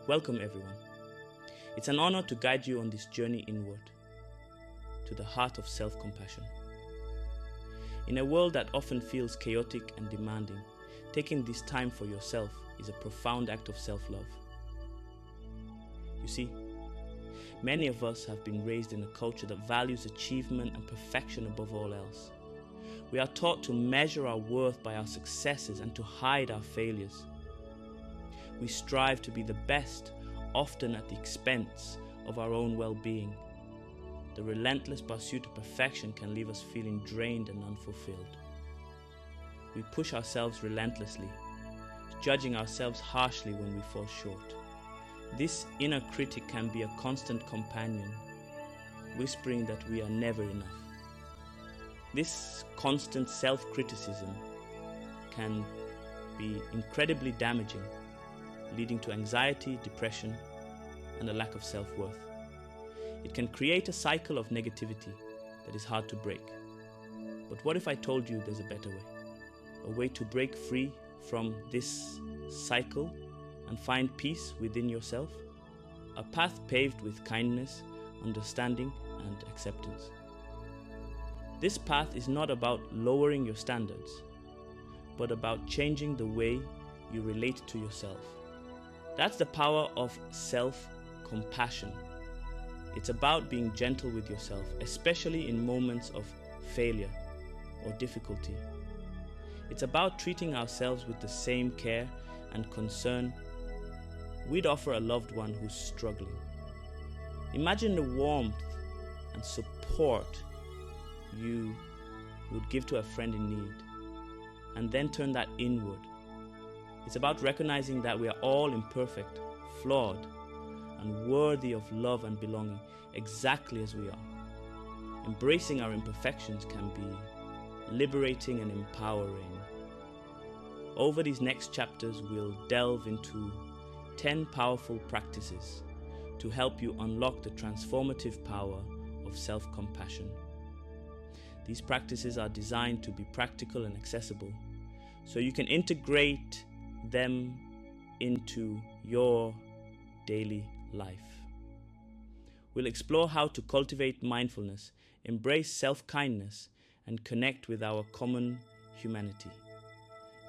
Welcome everyone. It's an honor to guide you on this journey inward, to the heart of self-compassion. In a world that often feels chaotic and demanding, taking this time for yourself is a profound act of self-love. You see, many of us have been raised in a culture that values achievement and perfection above all else. We are taught to measure our worth by our successes and to hide our failures. We strive to be the best, often at the expense of our own well-being. The relentless pursuit of perfection can leave us feeling drained and unfulfilled. We push ourselves relentlessly, judging ourselves harshly when we fall short. This inner critic can be a constant companion, whispering that we are never enough. This constant self-criticism can be incredibly damaging, leading to anxiety, depression, and a lack of self-worth. It can create a cycle of negativity that is hard to break. But what if I told you there's a better way? A way to break free from this cycle and find peace within yourself? A path paved with kindness, understanding, and acceptance. This path is not about lowering your standards, but about changing the way you relate to yourself. That's the power of self-compassion. It's about being gentle with yourself, especially in moments of failure or difficulty. It's about treating ourselves with the same care and concern we'd offer a loved one who's struggling. Imagine the warmth and support you would give to a friend in need, and then turn that inward. It's about recognizing that we are all imperfect, flawed, and worthy of love and belonging exactly as we are. Embracing our imperfections can be liberating and empowering. Over these next chapters, we'll delve into 10 powerful practices to help you unlock the transformative power of self-compassion. These practices are designed to be practical and accessible, so you can integrate them into your daily life. We'll explore how to cultivate mindfulness, embrace self-kindness, and connect with our common humanity.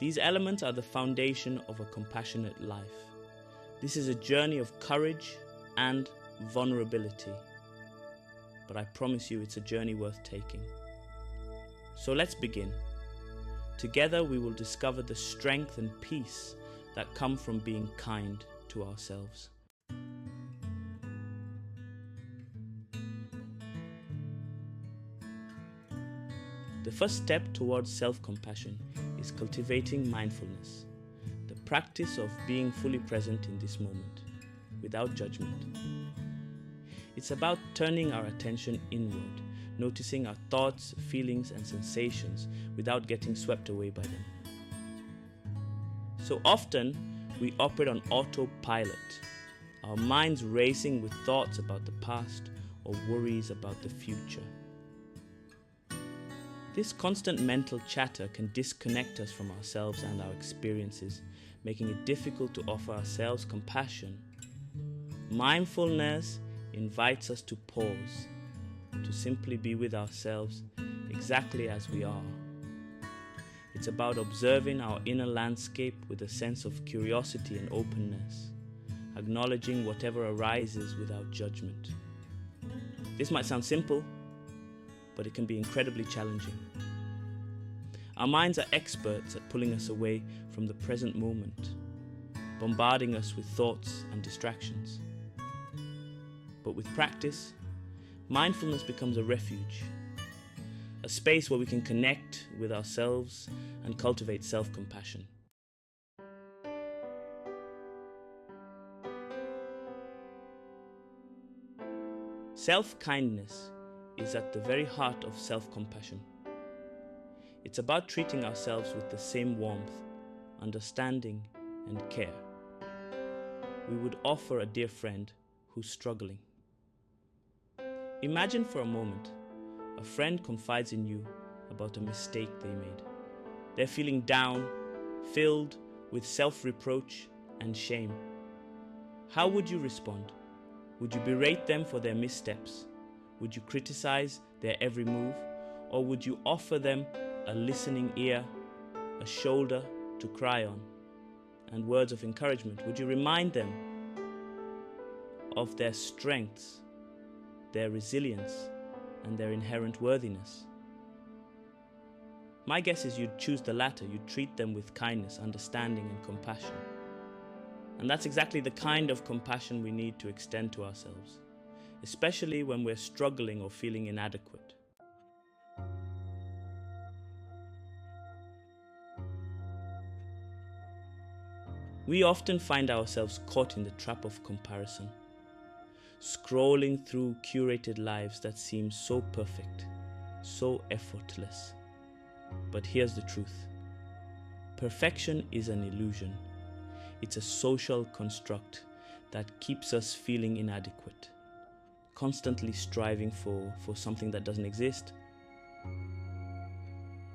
These elements are the foundation of a compassionate life. This is a journey of courage and vulnerability, but I promise you it's a journey worth taking. So let's begin. Together we will discover the strength and peace that come from being kind to ourselves. The first step towards self-compassion is cultivating mindfulness, the practice of being fully present in this moment, without judgment. It's about turning our attention inward, noticing our thoughts, feelings, and sensations without getting swept away by them. So often, we operate on autopilot, our minds racing with thoughts about the past or worries about the future. This constant mental chatter can disconnect us from ourselves and our experiences, making it difficult to offer ourselves compassion. Mindfulness invites us to pause, to simply be with ourselves exactly as we are. It's about observing our inner landscape with a sense of curiosity and openness, acknowledging whatever arises without judgment. This might sound simple, but it can be incredibly challenging. Our minds are experts at pulling us away from the present moment, bombarding us with thoughts and distractions. But with practice, mindfulness becomes a refuge, a space where we can connect with ourselves and cultivate self-compassion. Self-kindness is at the very heart of self-compassion. It's about treating ourselves with the same warmth, understanding, and care we would offer a dear friend who's struggling. Imagine for a moment, a friend confides in you about a mistake they made. They're feeling down, filled with self-reproach and shame. how would you respond? Would you berate them for their missteps? Would you criticize their every move? Or would you offer them a listening ear, a shoulder to cry on, and words of encouragement? Would you remind them of their strengths, their resilience, and their inherent worthiness? My guess is you'd choose the latter. You'd treat them with kindness, understanding, and compassion. And that's exactly the kind of compassion we need to extend to ourselves, especially when we're struggling or feeling inadequate. We often find ourselves caught in the trap of comparison, scrolling through curated lives that seem so perfect, so effortless. But here's the truth. Perfection is an illusion. It's a social construct that keeps us feeling inadequate, constantly striving for something that doesn't exist.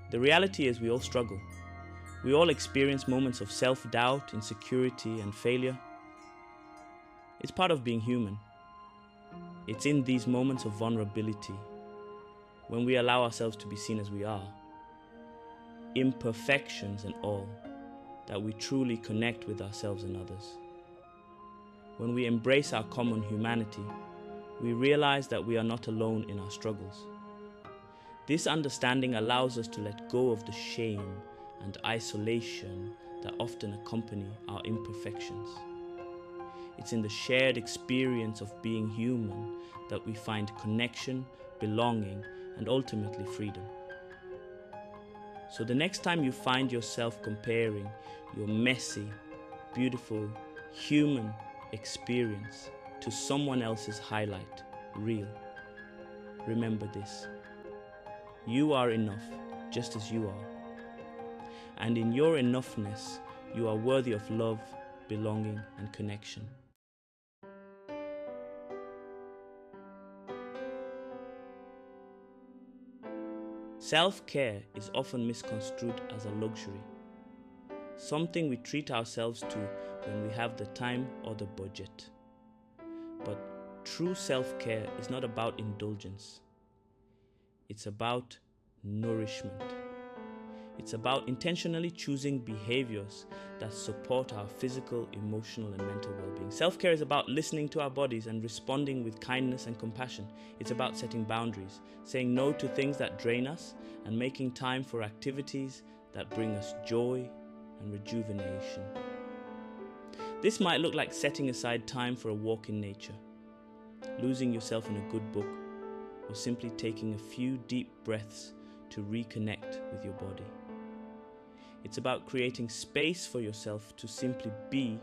The reality is we all struggle. We all experience moments of self-doubt, insecurity, and failure. It's part of being human. It's in these moments of vulnerability, when we allow ourselves to be seen as we are, imperfections and all, that we truly connect with ourselves and others. When we embrace our common humanity, we realize that we are not alone in our struggles. This understanding allows us to let go of the shame and isolation that often accompany our imperfections. It's in the shared experience of being human that we find connection, belonging, and ultimately freedom. So the next time you find yourself comparing your messy, beautiful, human experience to someone else's highlight reel, remember this: you are enough just as you are. And in your enoughness, you are worthy of love, belonging, and connection. Self-care is often misconstrued as a luxury, something we treat ourselves to when we have the time or the budget. But true self-care is not about indulgence. It's about nourishment. It's about intentionally choosing behaviors that support our physical, emotional, and mental well-being. Self-care is about listening to our bodies and responding with kindness and compassion. It's about setting boundaries, saying no to things that drain us, and making time for activities that bring us joy and rejuvenation. This might look like setting aside time for a walk in nature, losing yourself in a good book, or simply taking a few deep breaths to reconnect with your body. It's about creating space for yourself to simply be,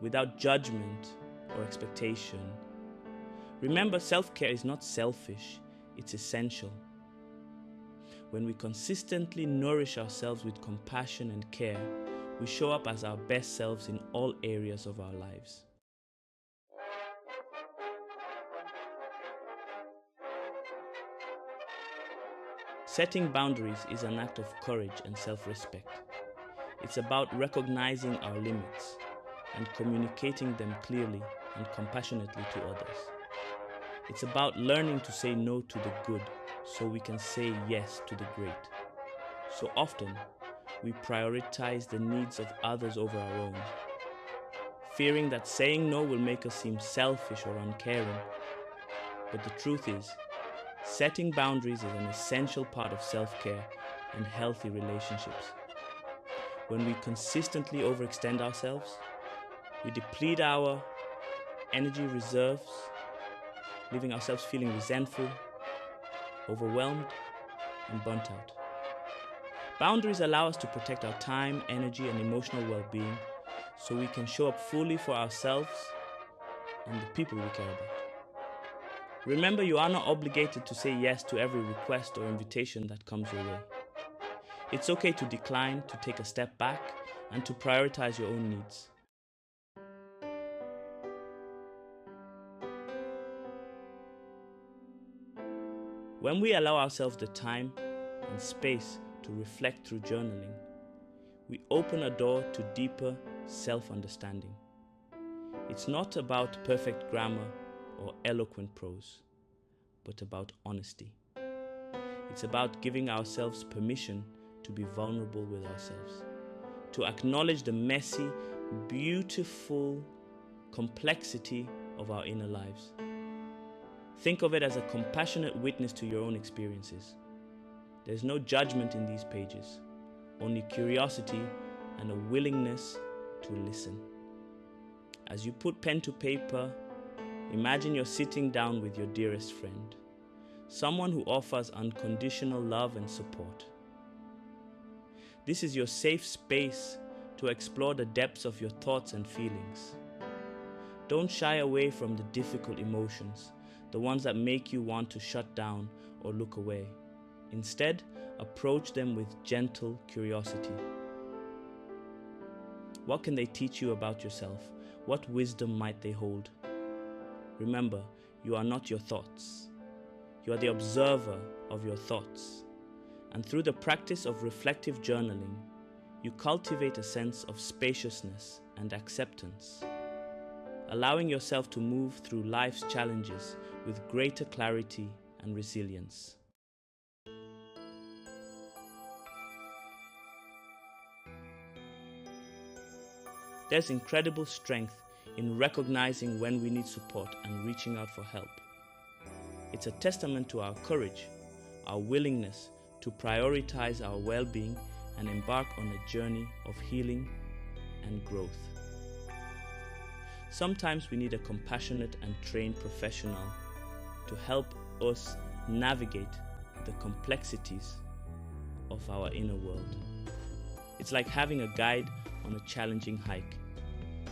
without judgment or expectation. Remember, self-care is not selfish, it's essential. When we consistently nourish ourselves with compassion and care, we show up as our best selves in all areas of our lives. Setting boundaries is an act of courage and self-respect. It's about recognizing our limits and communicating them clearly and compassionately to others. It's about learning to say no to the good so we can say yes to the great. So often, we prioritize the needs of others over our own, fearing that saying no will make us seem selfish or uncaring. But the truth is, setting boundaries is an essential part of self-care and healthy relationships. When we consistently overextend ourselves, we deplete our energy reserves, leaving ourselves feeling resentful, overwhelmed, and burnt out. Boundaries allow us to protect our time, energy, and emotional well-being so we can show up fully for ourselves and the people we care about. Remember, you are not obligated to say yes to every request or invitation that comes your way. It's okay to decline, to take a step back, and to prioritize your own needs. When we allow ourselves the time and space to reflect through journaling, we open a door to deeper self-understanding. It's not about perfect grammar or eloquent prose, but about honesty. It's about giving ourselves permission to be vulnerable with ourselves, to acknowledge the messy, beautiful complexity of our inner lives. Think of it as a compassionate witness to your own experiences. There's no judgment in these pages, only curiosity and a willingness to listen. As you put pen to paper, imagine you're sitting down with your dearest friend, someone who offers unconditional love and support. This is your safe space to explore the depths of your thoughts and feelings. Don't shy away from the difficult emotions, the ones that make you want to shut down or look away. Instead, approach them with gentle curiosity. What can they teach you about yourself? What wisdom might they hold? Remember, you are not your thoughts. You are the observer of your thoughts. And through the practice of reflective journaling, you cultivate a sense of spaciousness and acceptance, allowing yourself to move through life's challenges with greater clarity and resilience. There's incredible strength in recognizing when we need support and reaching out for help. It's a testament to our courage, our willingness to prioritize our well-being and embark on a journey of healing and growth. Sometimes we need a compassionate and trained professional to help us navigate the complexities of our inner world. It's like having a guide on a challenging hike.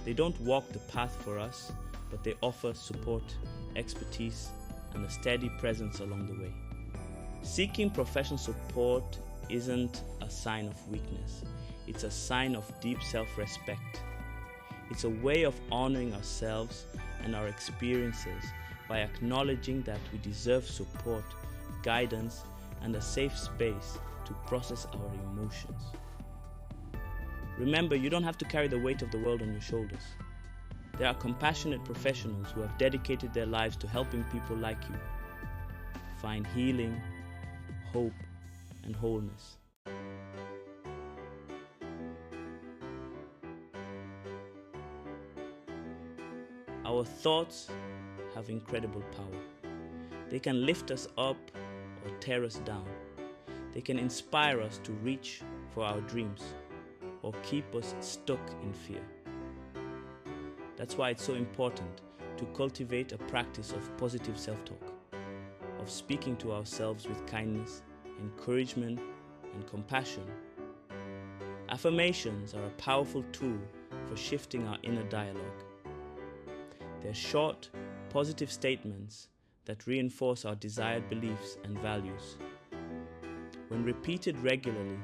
They don't walk the path for us, but they offer support, expertise, and a steady presence along the way. Seeking professional support isn't a sign of weakness. It's a sign of deep self-respect. It's a way of honoring ourselves and our experiences by acknowledging that we deserve support, guidance, and a safe space to process our emotions. Remember, you don't have to carry the weight of the world on your shoulders. There are compassionate professionals who have dedicated their lives to helping people like you find healing, hope, and wholeness. Our thoughts have incredible power. They can lift us up or tear us down. They can inspire us to reach for our dreams or keep us stuck in fear. That's why it's so important to cultivate a practice of positive self-talk, of speaking to ourselves with kindness, encouragement, and compassion. Affirmations are a powerful tool for shifting our inner dialogue. They're short, positive statements that reinforce our desired beliefs and values. When repeated regularly,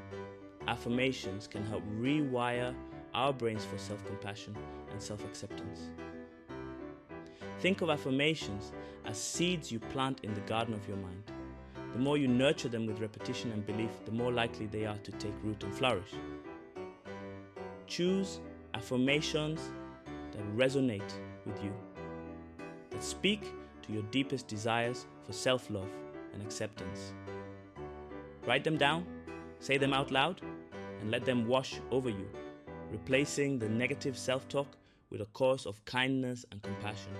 affirmations can help rewire our brains for self-compassion and self-acceptance. Think of affirmations as seeds you plant in the garden of your mind. The more you nurture them with repetition and belief, the more likely they are to take root and flourish. Choose affirmations that resonate with you, that speak to your deepest desires for self-love and acceptance. Write them down, say them out loud, and let them wash over you, replacing the negative self-talk with a course of kindness and compassion.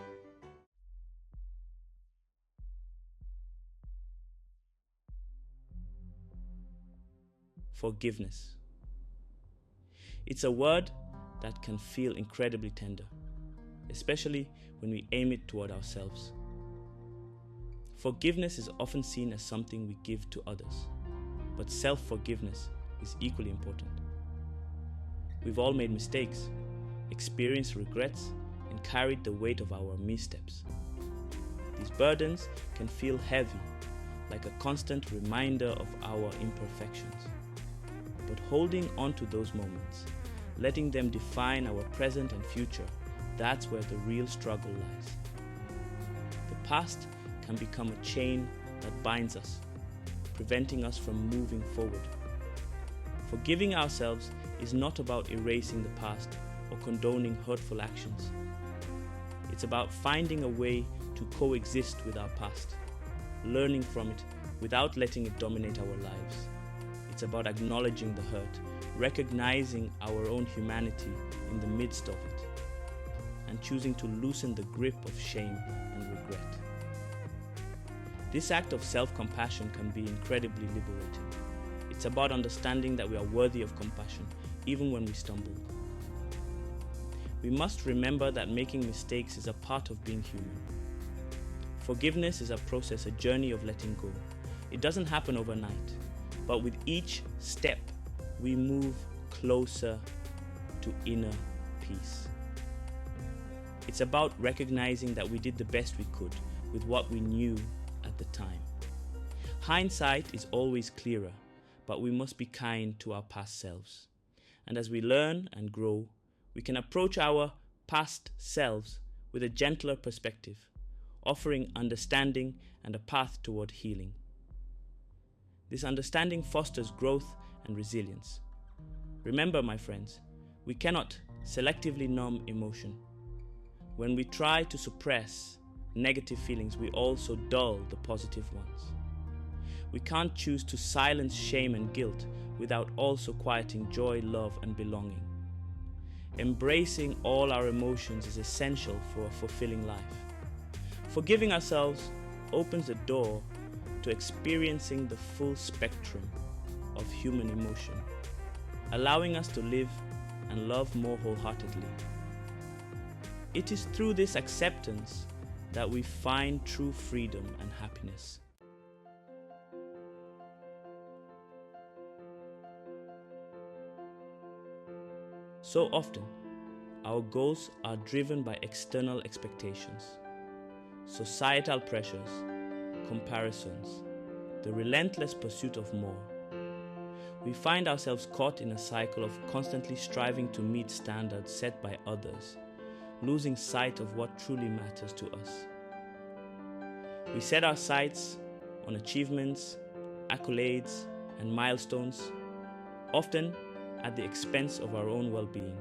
Forgiveness. It's a word that can feel incredibly tender, especially when we aim it toward ourselves. Forgiveness is often seen as something we give to others, but self-forgiveness is equally important. We've all made mistakes, experienced regrets, and carried the weight of our missteps. These burdens can feel heavy, like a constant reminder of our imperfections. But holding on to those moments, letting them define our present and future, that's where the real struggle lies. The past can become a chain that binds us, preventing us from moving forward. Forgiving ourselves is not about erasing the past or condoning hurtful actions. It's about finding a way to coexist with our past, learning from it without letting it dominate our lives. It's about acknowledging the hurt, recognizing our own humanity in the midst of it, and choosing to loosen the grip of shame and regret. This act of self-compassion can be incredibly liberating. It's about understanding that we are worthy of compassion, even when we stumble. We must remember that making mistakes is a part of being human. Forgiveness is a process, a journey of letting go. It doesn't happen overnight, but with each step, we move closer to inner peace. It's about recognizing that we did the best we could with what we knew at the time. Hindsight is always clearer, but we must be kind to our past selves. And as we learn and grow, we can approach our past selves with a gentler perspective, offering understanding and a path toward healing. This understanding fosters growth and resilience. Remember, my friends, we cannot selectively numb emotion. When we try to suppress negative feelings, we also dull the positive ones. We can't choose to silence shame and guilt without also quieting joy, love, and belonging. Embracing all our emotions is essential for a fulfilling life. Forgiving ourselves opens the door to experiencing the full spectrum of human emotion, allowing us to live and love more wholeheartedly. It is through this acceptance that we find true freedom and happiness. So often, our goals are driven by external expectations, societal pressures, comparisons, the relentless pursuit of more. We find ourselves caught in a cycle of constantly striving to meet standards set by others, losing sight of what truly matters to us. We set our sights on achievements, accolades, and milestones, often at the expense of our own well-being.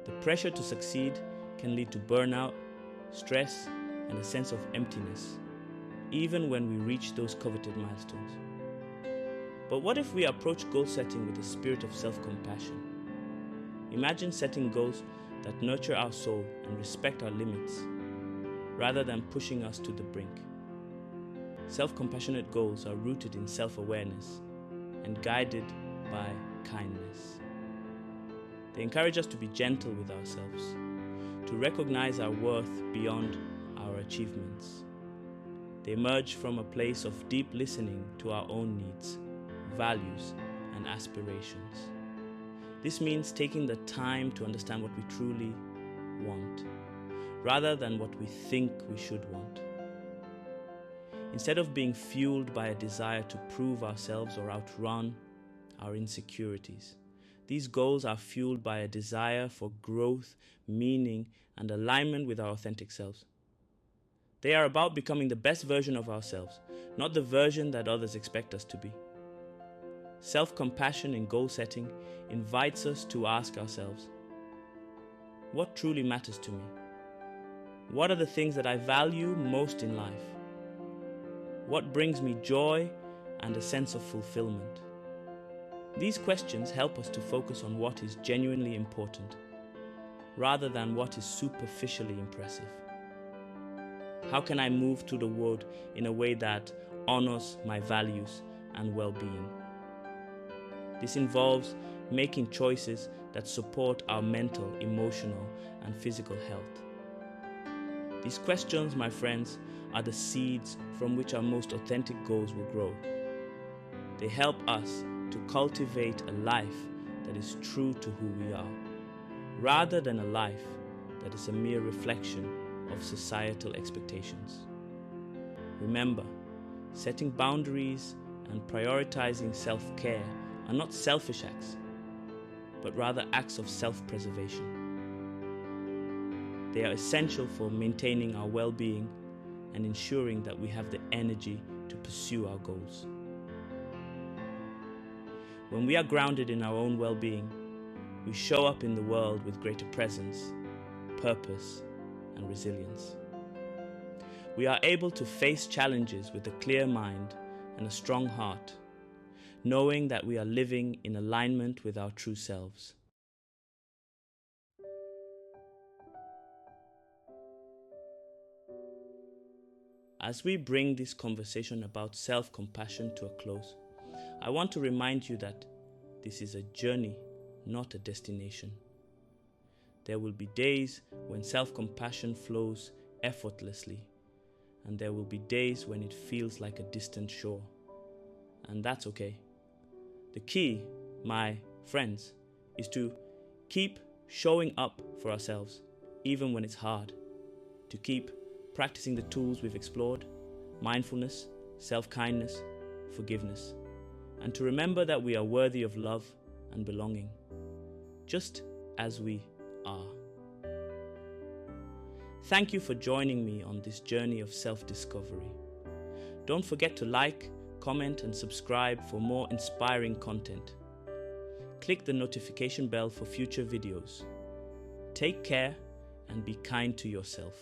The pressure to succeed can lead to burnout, stress, and a sense of emptiness, even when we reach those coveted milestones. But what if we approach goal setting with a spirit of self-compassion? Imagine setting goals that nurture our soul and respect our limits, rather than pushing us to the brink. Self-compassionate goals are rooted in self-awareness and guided by kindness. They encourage us to be gentle with ourselves, to recognize our worth beyond our achievements. They emerge from a place of deep listening to our own needs, values, and aspirations. This means taking the time to understand what we truly want, rather than what we think we should want. Instead of being fueled by a desire to prove ourselves or outrun our insecurities, these goals are fueled by a desire for growth, meaning, and alignment with our authentic selves. They are about becoming the best version of ourselves, not the version that others expect us to be. Self-compassion in goal setting invites us to ask ourselves, what truly matters to me? What are the things that I value most in life? What brings me joy and a sense of fulfillment? These questions help us to focus on what is genuinely important, rather than what is superficially impressive. How can I move through the world in a way that honors my values and well-being? This involves making choices that support our mental, emotional, and physical health. These questions, my friends, are the seeds from which our most authentic goals will grow. They help us to cultivate a life that is true to who we are, rather than a life that is a mere reflection of societal expectations. Remember, setting boundaries and prioritizing self-care are not selfish acts, but rather acts of self-preservation. They are essential for maintaining our well-being and ensuring that we have the energy to pursue our goals. When we are grounded in our own well-being, we show up in the world with greater presence, purpose, and resilience. We are able to face challenges with a clear mind and a strong heart, knowing that we are living in alignment with our true selves. As we bring this conversation about self-compassion to a close, I want to remind you that this is a journey, not a destination. There will be days when self-compassion flows effortlessly, and there will be days when it feels like a distant shore. And that's okay. The key, my friends, is to keep showing up for ourselves, even when it's hard. To keep practicing the tools we've explored: mindfulness, self-kindness, forgiveness. And to remember that we are worthy of love and belonging, just as we are. Thank you for joining me on this journey of self-discovery. Don't forget to like, comment, and subscribe for more inspiring content. Click the notification bell for future videos. Take care and be kind to yourself.